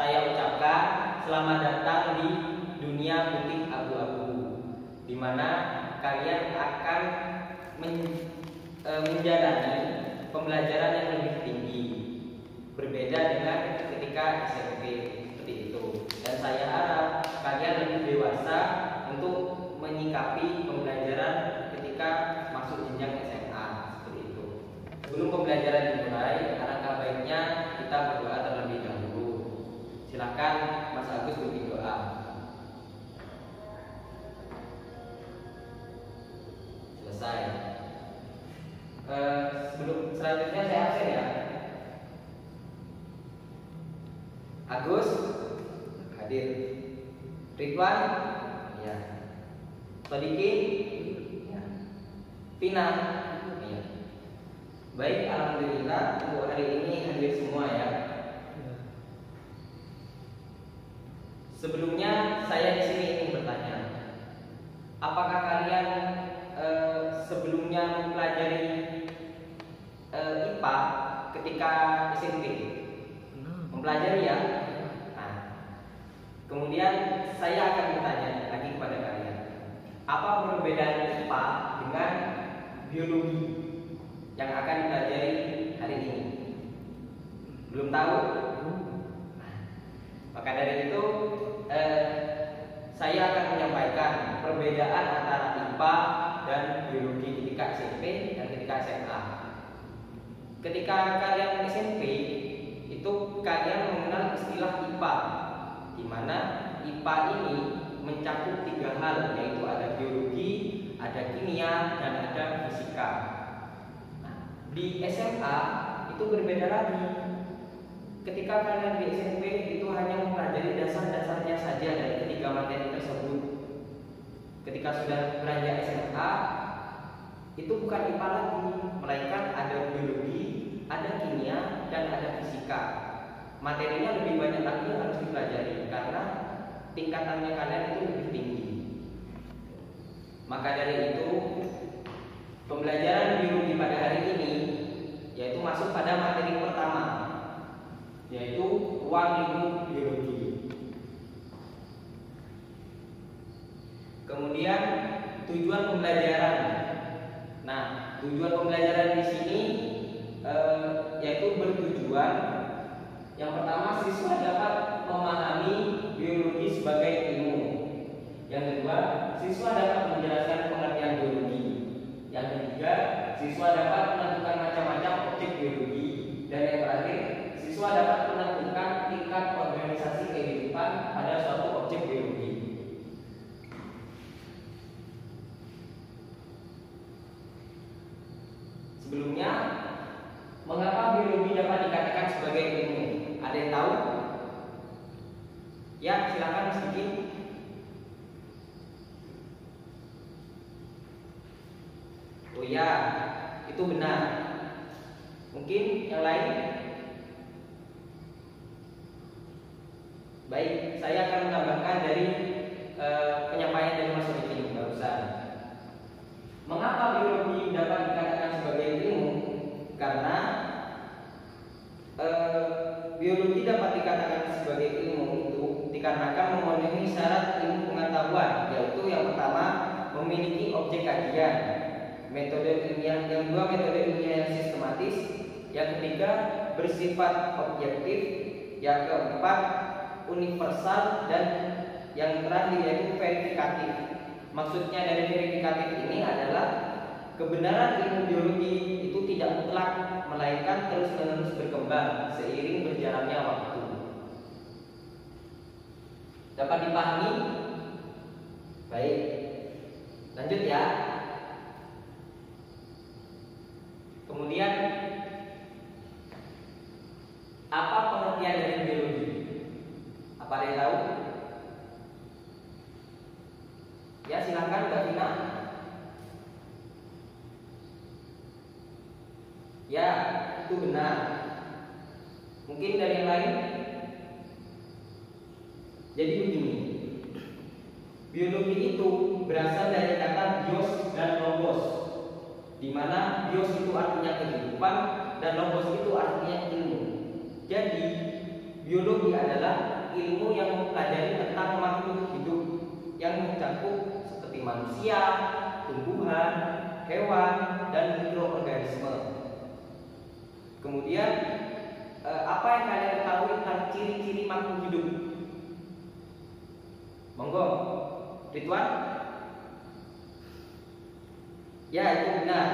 saya ucapkan selamat datang di dunia putih abu-abu, di mana kalian akan menjalani pembelajaran yang lebih tinggi, berbeda dengan ketika SMP seperti itu. Dan saya harap kalian lebih dewasa untuk menyikapi pembelajaran ketika masuk jenjang SMA seperti itu. Sebelum pembelajaran dimulai, alangkah baiknya kita berdoa terlebih dahulu. Silakan Mas Agus bimbing doa. Selesai. Sebelum selanjutnya saya absen ya. Agus hadir. Ridwan ya. Sodikin ya. Pina ya. Baik, alhamdulillah untuk hari ini hadir semua ya. Sebelumnya saya di sini ingin bertanya, apakah kalian sebelumnya mempelajari IPA ketika SMP? Mempelajari ya. Nah, kemudian saya akan bertanya lagi kepada kalian, apa perbedaan IPA dengan biologi yang akan dipelajari hari ini? Belum tahu? Nah, maka dari itu saya akan menyampaikan perbedaan antara IPA dan biologi ketika SMP dan ketika SMA. Ketika kalian SMP, itu kalian mengenal istilah IPA, di mana IPA ini mencakup 3 hal, yaitu ada biologi, ada kimia, dan ada fisika. Nah, di SMA itu berbeda lagi. Ketika kalian di SMP itu hanya mempelajari dasar-dasarnya saja dari ketiga materi tersebut. Ketika sudah beranjak SMA, itu bukan IPA lagi, melainkan ada biologi, ada kimia, dan ada fisika. Materinya lebih banyak lagi yang harus dipelajari karena tingkatannya kalian itu lebih tinggi. Maka dari itu, pembelajaran biologi pada hari ini yaitu masuk pada materi pertama, yaitu ruang lingkup biologi. Kemudian tujuan pembelajaran. Nah, tujuan pembelajaran di sini yaitu bertujuan yang pertama, siswa dapat memahami biologi sebagai ilmu. Yang kedua, siswa dapat menjelaskan pengertian biologi. Yang ketiga, siswa dapat menentukan macam-macam objek biologi. Dan yang terakhir, siswa dapat menentukan tingkat organisasi kehidupan pada suatu objek biologi. Sebelumnya, mengapa biologi dapat dikatakan sebagai ilmu? Ada yang tahu? Ya, silakan sedikit. Oh ya, itu benar. Mungkin yang lain? Baik, saya akan menambahkan dari penyampaian dari Mas Sodikin barusan. Mengapa biologi dapat dikatakan sebagai ilmu? Karena biologi dapat dikatakan sebagai ilmu itu dikarenakan memenuhi syarat ilmu pengetahuan, yaitu yang pertama, memiliki objek kajian, metode ilmiah, yang kedua metode ilmiah yang sistematis, yang ketiga bersifat objektif, yang keempat universal, dan yang terakhir yaitu verifikatif. Maksudnya dari verifikatif ini adalah kebenaran ilmu biologi itu tidak mutlak, melainkan terus-menerus berkembang seiring berjalannya waktu. Dapat dipahami? Baik, lanjut ya. Kemudian, apa pengertian dari biologi? Apa ada yang tahu? Ya, silakan Mbak Vina. Ya, itu benar. Mungkin dari yang lain? Jadi begini, biologi itu berasal dari kata bios dan logos, di mana bios itu artinya kehidupan dan logos itu artinya ilmu. Jadi biologi adalah ilmu yang mempelajari tentang makhluk hidup yang mencakup seperti manusia, tumbuhan, hewan, dan mikroorganisme. Kemudian apa yang kalian ketahui tentang ciri-ciri makhluk hidup? Monggo, Ridwan. Ya, itu benar.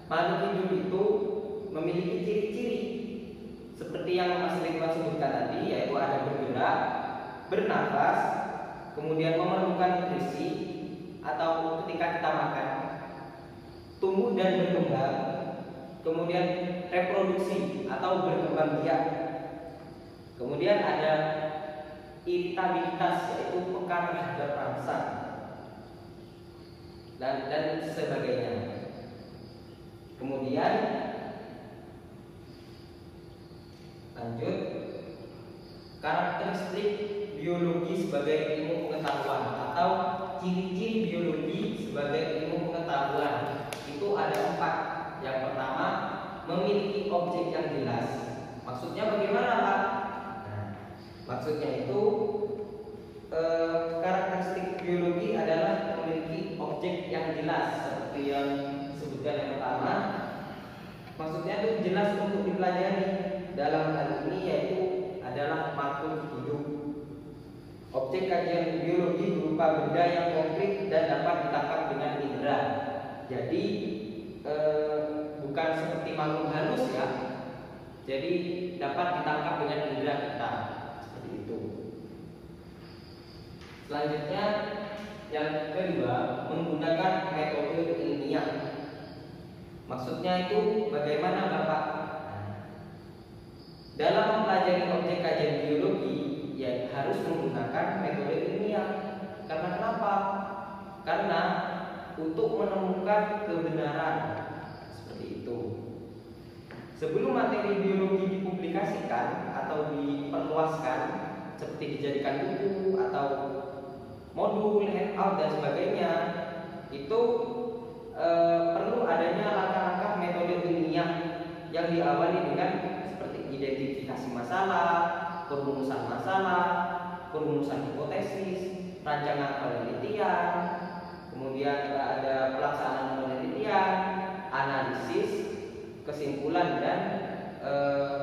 Makhluk hidup itu memiliki ciri-ciri seperti yang Mas Ridwan sebutkan tadi, yaitu ada bergerak, bernafas, kemudian memerlukan nutrisi atau ketika kita makan, tumbuh dan berkembang, kemudian reproduksi atau berkembang biak, kemudian ada iritabilitas yaitu peka terhadap rasa dan sebagainya. Kemudian lanjut, karakteristik biologi sebagai ilmu pengetahuan atau ciri-ciri biologi sebagai ilmu pengetahuan itu ada 4. Yang pertama, memiliki objek yang jelas. Maksudnya bagaimana, Pak? Nah, maksudnya itu karakteristik biologi adalah memiliki objek yang jelas seperti yang disebutkan yang pertama. Maksudnya itu jelas untuk dipelajari. Dalam hal ini yaitu adalah makhluk hidup. Objek kajian biologi berupa benda yang konkret dan dapat ditangkap dengan indera. Jadi bukan seperti makhluk halus ya. Jadi dapat ditangkap dengan indera kita. Seperti itu. Selanjutnya yang kedua, menggunakan metode ilmiah. Maksudnya itu bagaimana, Bapak? Dalam mempelajari objek kajian biologi, ya harus menggunakan metode ilmiah. Karena kenapa? Karena untuk menemukan kebenaran. Seperti itu. Sebelum materi biologi dipublikasikan atau diperluaskan, seperti dijadikan buku atau modul, handout dan sebagainya, itu perlu adanya langkah-langkah metode ilmiah yang diawali dengan identifikasi masalah, perumusan masalah, perumusan hipotesis, rancangan penelitian, kemudian ada pelaksanaan penelitian, analisis, kesimpulan, dan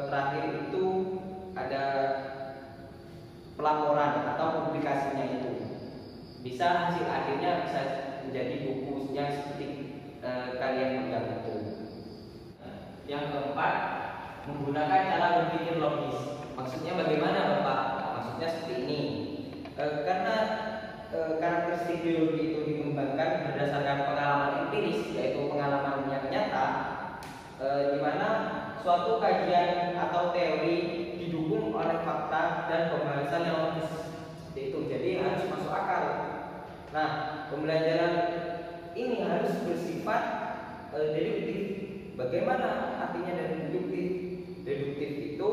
terakhir itu ada pelaporan atau publikasinya itu. Bisa hasil akhirnya bisa menjadi buku yang seperti kalian pegang itu. Yang keempat, menggunakan cara berpikir logis. Maksudnya bagaimana, Bapak? Maksudnya seperti ini. Karena karakteristik biologi itu dikembangkan berdasarkan pengalaman empiris, yaitu pengalaman yang nyata, di mana suatu kajian atau teori didukung oleh fakta dan pembahasan yang logis. Seperti itu. Jadi harus masuk akal. Nah, pembelajaran ini harus bersifat deduktif. Bagaimana artinya dari deduktif? Deduktif itu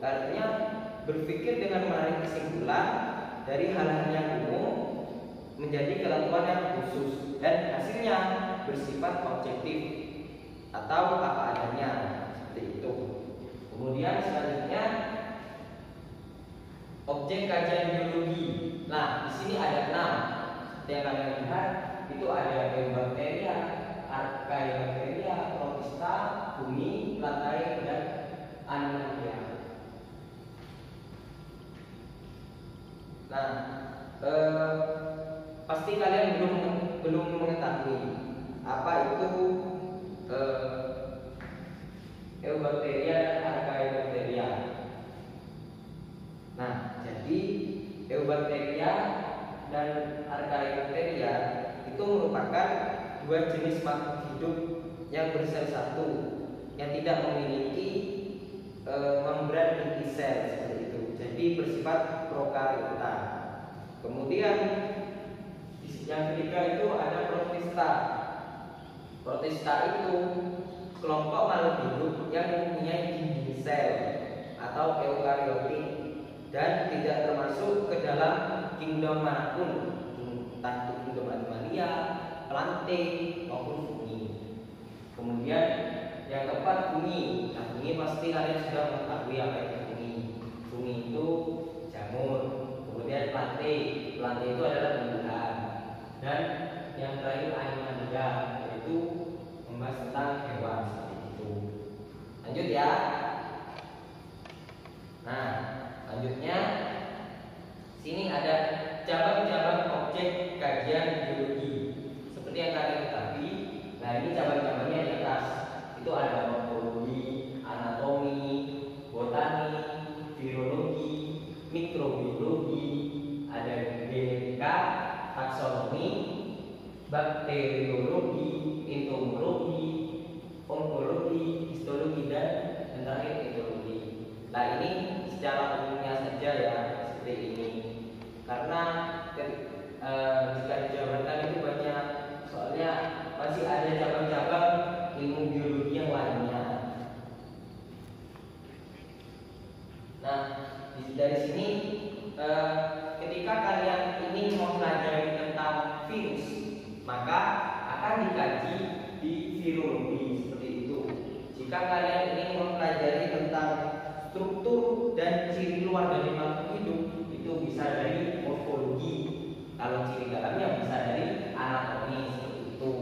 artinya berpikir dengan menarik kesimpulan dari hal-hal yang umum menjadi ketentuan yang khusus dan hasilnya bersifat objektif atau apa adanya, seperti itu. Kemudian selanjutnya objek kajian biologi. Nah, di sini ada 6. Seperti yang kalian lihat, itu ada bakteria, archaebacteria, protista, bumi, lantai, dan animalia. Nah, pasti kalian belum mengetahui apa itu eubakteria dan archaebacteria. Nah, jadi eubakteria dan archaebacteria itu merupakan 2 jenis makhluk hidup yang bersel satu, yang tidak memiliki membran inti sel seperti itu. Jadi bersifat prokariota. Kemudian yang ketiga itu ada protista. Protista itu kelompok makhluk hidup yang mempunyai dinding sel atau eukariotik dan tidak termasuk ke dalam kingdom manapun, entah itu kingdom animalia, plantae maupun fungi. Kemudian yang keempat fungi. Nah, fungi pasti kalian sudah mengetahui apa itu fungi. Plante itu adalah tumbuhan. Dan yang terakhir animalia, yaitu membahas tentang hewan seperti itu. Lanjut ya. Nah, selanjutnya sini ada cabang-cabang objek kajian biologi. Seperti yang kalian ketahui, nah ini cabang-cabangnya di atas. Itu ada morfologi, anatomi, botani, virologi, mikrobiologi, ada genetika, taksonomi, bakteriologi, entomologi, onkologi, histologi, dan terakhir etologi. Nah ini secara umumnya saja ya, seperti ini. Karena jika dijabarkan itu banyak, soalnya masih ada cabang-cabang ilmu biologi yang lainnya. Nah dari sini ketika kalian ingin mempelajari tentang virus, maka akan dikaji di virologi seperti itu. Jika kalian ingin mempelajari tentang struktur dan ciri luar dari makhluk hidup, itu bisa dari morfologi. Kalau ciri dalamnya bisa dari anatomi seperti itu.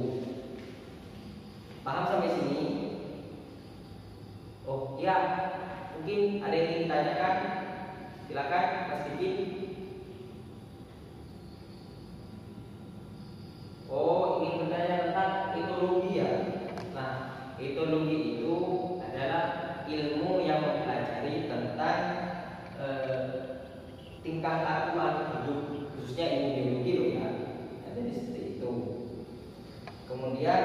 Paham sampai sini? Oh iya, mungkin ada yang ingin ditanyakan? Silakan Mas Diki. Oh, ingin bertanya tentang etologi ya. Nah, etologi itu adalah ilmu yang mempelajari tentang tingkah laku makhluk hidup, khususnya ilmu biologi loh ya. Nah, jadi seperti itu. Kemudian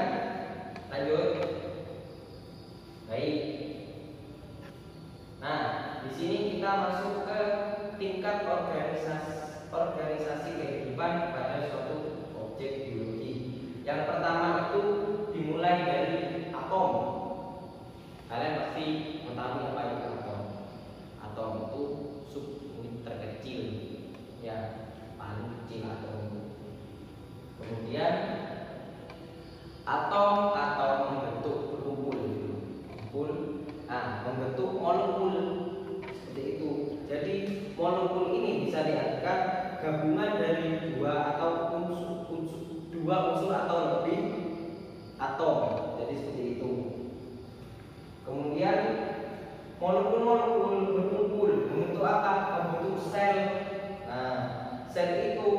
lanjut. Baik. Nah, di sini kita masuk ke tingkat organisasi kehidupan pada suatu objek biologi. Yang pertama itu dimulai dari atom. Kalian pasti mengetahui apa itu atom. Atom itu subunit terkecil, ya paling kecil atom itu. Kemudian atom atau membentuk berkumpul, membentuk molekul seperti itu. Jadi molekul ini bisa diartikan gabungan dari dua unsur atau lebih atom. Jadi seperti itu. Kemudian molekul-molekul berkumpul membentuk apa? Membentuk sel. Nah, sel itu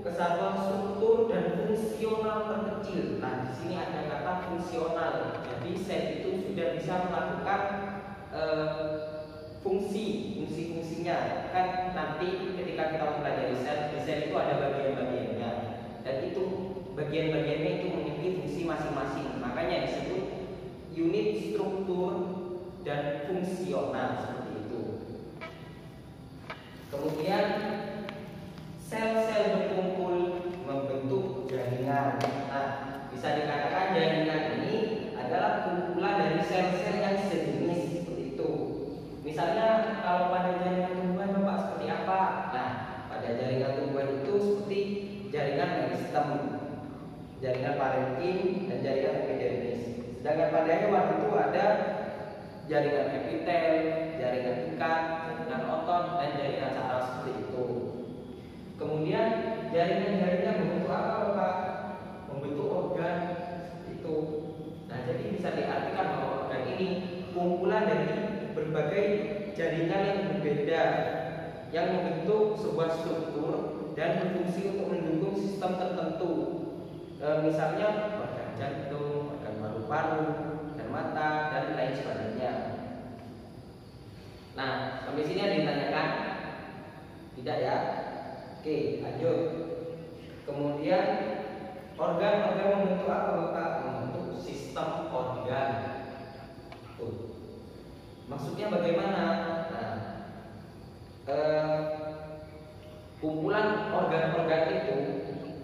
kesatuan struktur dan fungsional terkecil. Nah, di sini ada kata fungsional. Jadi sel itu sudah bisa melakukan fungsinya. Kan nanti ketika kita mempelajari sel, di sel itu ada bagian-bagiannya. Dan itu bagian-bagiannya itu memiliki fungsi masing-masing. Makanya disebut unit struktur dan fungsional seperti itu. Kemudian sel-sel berkumpul membentuk jaringan. Nah, bisa dikatakan jaringan ini adalah kumpulan dari sel-sel yang sejenis seperti itu. Misalnya kalau pada jaringan tumbuhan Bapak seperti apa? Nah, pada jaringan tumbuhan itu seperti jaringan meristem, jaringan parenkim, dan jaringan epidermis. Sedangkan pada hewan itu ada jaringan epitel, jaringan ikat, jaringan otot, dan jaringan saraf seperti itu. Kemudian jaringan-jaringan membentuk apa Bapak? Membentuk organ itu. Nah, jadi bisa diartikan bahwa organ ini kumpulan dari berbagai jaringan yang berbeda yang membentuk sebuah struktur dan berfungsi untuk mendukung sistem tertentu. Misalnya organ jantung, organ paru-paru, organ mata, dan lain sebagainya. Nah, sampai sini ada yang ditanyakan? Tidak ya? Oke, lanjut. Kemudian organ-organ membentuk apa Bapak? Membentuk sistem organ. Tuh. Maksudnya bagaimana? Nah, kumpulan organ-organ itu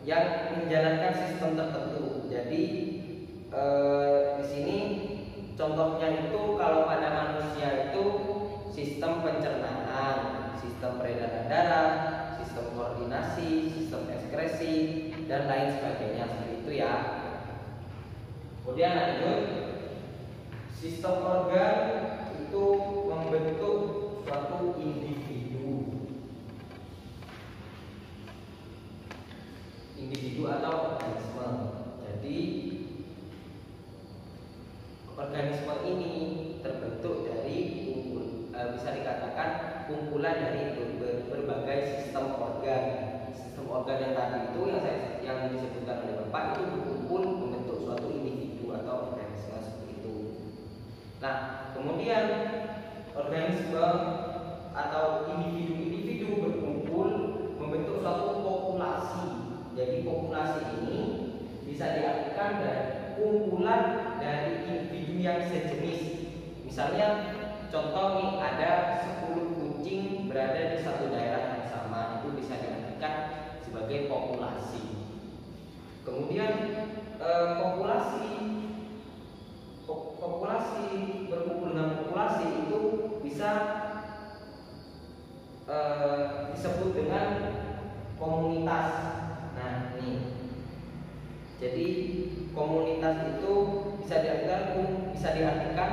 yang menjalankan sistem tertentu. Jadi di sini contohnya itu kalau pada manusia itu sistem pencernaan, sistem peredaran darah, sistem koordinasi, sistem ekskresi, dan lain sebagainya seperti itu ya. Kemudian lanjut, sistem organ itu membentuk suatu individu. bisa dikatakan kumpulan dari berbagai sistem organ. Sistem organ yang tadi itu yang disebutkan oleh Bapak itu berkumpul membentuk suatu individu atau organisme seperti itu. Nah, kemudian organisme atau individu-individu berkumpul membentuk suatu populasi. Jadi populasi ini bisa diartikan dari kumpulan dari individu yang sejenis. Misalnya contoh nih, ada 10 kucing berada di satu daerah yang sama, itu bisa diartikan sebagai populasi. Kemudian populasi berkumpul dengan populasi itu bisa disebut dengan komunitas. Nah, ini. Jadi komunitas itu bisa diartikan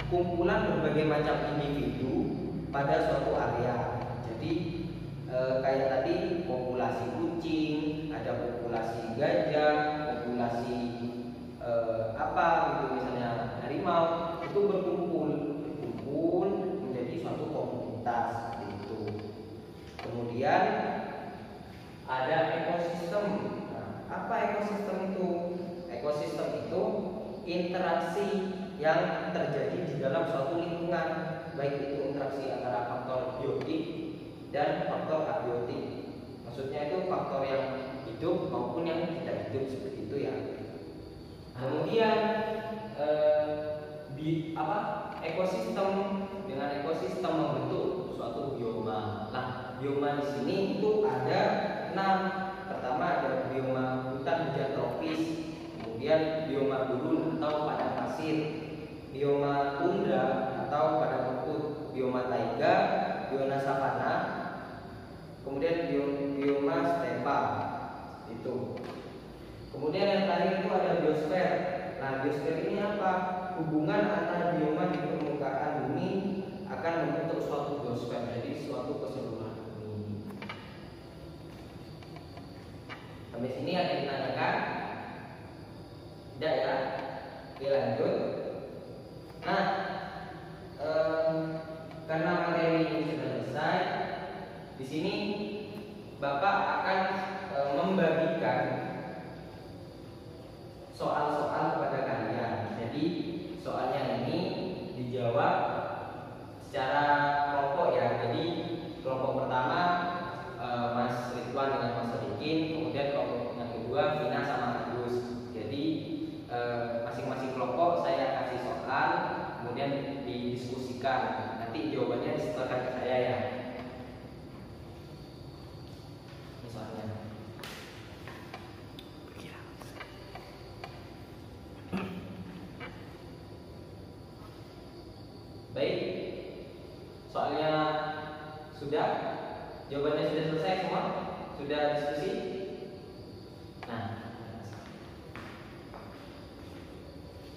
kumpulan berbagai macam individu pada suatu area. Jadi kayak tadi populasi kucing, ada populasi gajah, populasi apa gitu, misalnya harimau, itu berkumpul menjadi suatu komunitas gitu. Kemudian ada ekosistem. Nah, apa ekosistem itu? Ekosistem itu interaksi yang terjadi di dalam suatu lingkungan, baik itu interaksi antara faktor biotik dan faktor abiotik. Maksudnya itu faktor yang hidup maupun yang tidak hidup, seperti itu ya. Kemudian ekosistem dengan ekosistem membentuk suatu bioma. Nah, bioma di sini itu ada 6. Pertama ada bioma hutan hujan tropis, kemudian bioma gurun atau padang pasir, bioma tundra atau padang rumput, bioma taiga, bioma savana, kemudian bioma stepa itu. Kemudian yang terakhir itu ada biosfer. Nah, biosfer ini apa? Hubungan antara bioma di permukaan bumi akan membentuk suatu biosfer, jadi suatu keseluruhan bumi. Sampai sini ada yang ditanyakan? Tidak ya? Oke, lanjut. Nah, karena materi ini sudah selesai, di sini Bapak akan membagikan soal-soal kepada kalian. Jadi soalnya ini dijawab secara kelompok ya. Jadi kelompok pertama Mas Ridwan dengan Mas Sodikin, kemudian kelompok yang kedua Vina sama Agus. Jadi masing-masing kelompok saya kasih soal, kemudian didiskusikan. Nanti jawabannya disetorkan ke saya ya. Misalnya. Baik, soalnya sudah, jawabannya sudah selesai semua, sudah diskusi. Nah,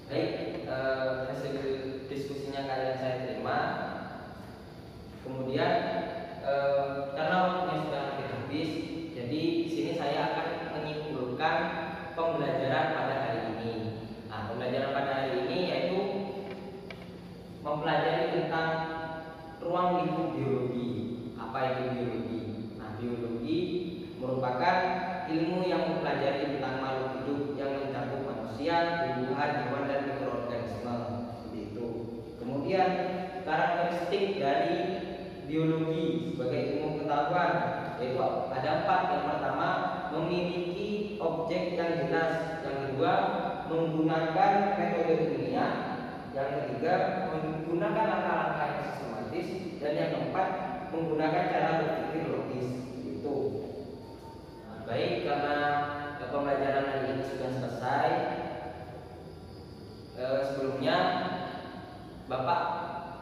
baik, hasil diskusinya kalian saya terima. Kemudian karena waktunya sudah hampir habis, jadi di sini saya akan menyimpulkan pembelajaran pada hari ini. Nah, pembelajaran pada hari ini yaitu mempelajari tentang ruang lingkup biologi. Apa itu biologi? Nah, biologi merupakan ilmu yang mempelajari tentang makhluk hidup yang mencakup manusia, tumbuhan, hewan, dan mikroorganisme. Seperti itu. Kemudian karakteristik dari biologi sebagai ilmu pengetahuan yaitu ada 4. Yang pertama, memiliki objek yang jelas. Yang kedua, menggunakan metode ilmiah. Yang ketiga, menggunakan langkah-langkah yang sistematis. Dan yang keempat, menggunakan cara berpikir logis. Itu. Nah, baik, karena pembelajaran hari ini sudah selesai. Sebelumnya Bapak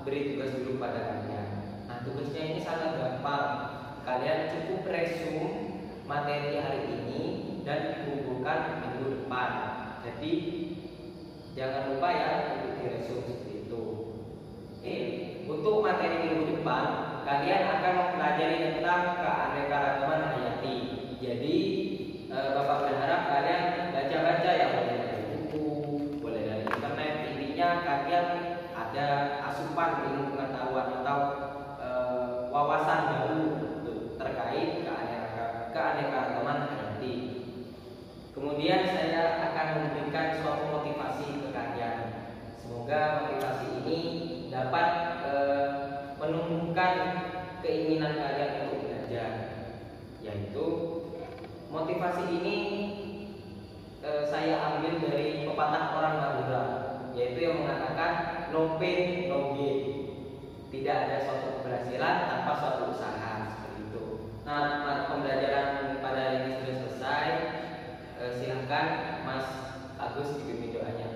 beri tugas dulu pada kalian. Nah, tugasnya ini sangat gampang. Kalian cukup resume materi hari ini dan kumpulkan minggu depan. Jadi jangan lupa ya untuk diresume seperti itu. Oke, untuk materi minggu depan kalian akan mempelajari tentang keanekaragaman hayati. Jadi Bapak berharap kalian baca-baca ya, boleh dari buku, boleh dari internet. Intinya kalian ada asupan ilmu pengetahuan atau wawasan baru terkait keanekaragaman hayati. Kemudian saya akan memberikan suatu motivasi ke kalian. Semoga motivasi ini dapat menumbuhkan keinginan kalian untuk belajar. Yaitu motivasi ini saya ambil dari pepatah orang Madura, yaitu yang mengatakan no pain no gain. Tidak ada suatu keberhasilan tanpa suatu usaha, seperti itu. Nah, pembelajaran pada hari ini sudah selesai. Silahkan Mas Agus dipimpin doanya.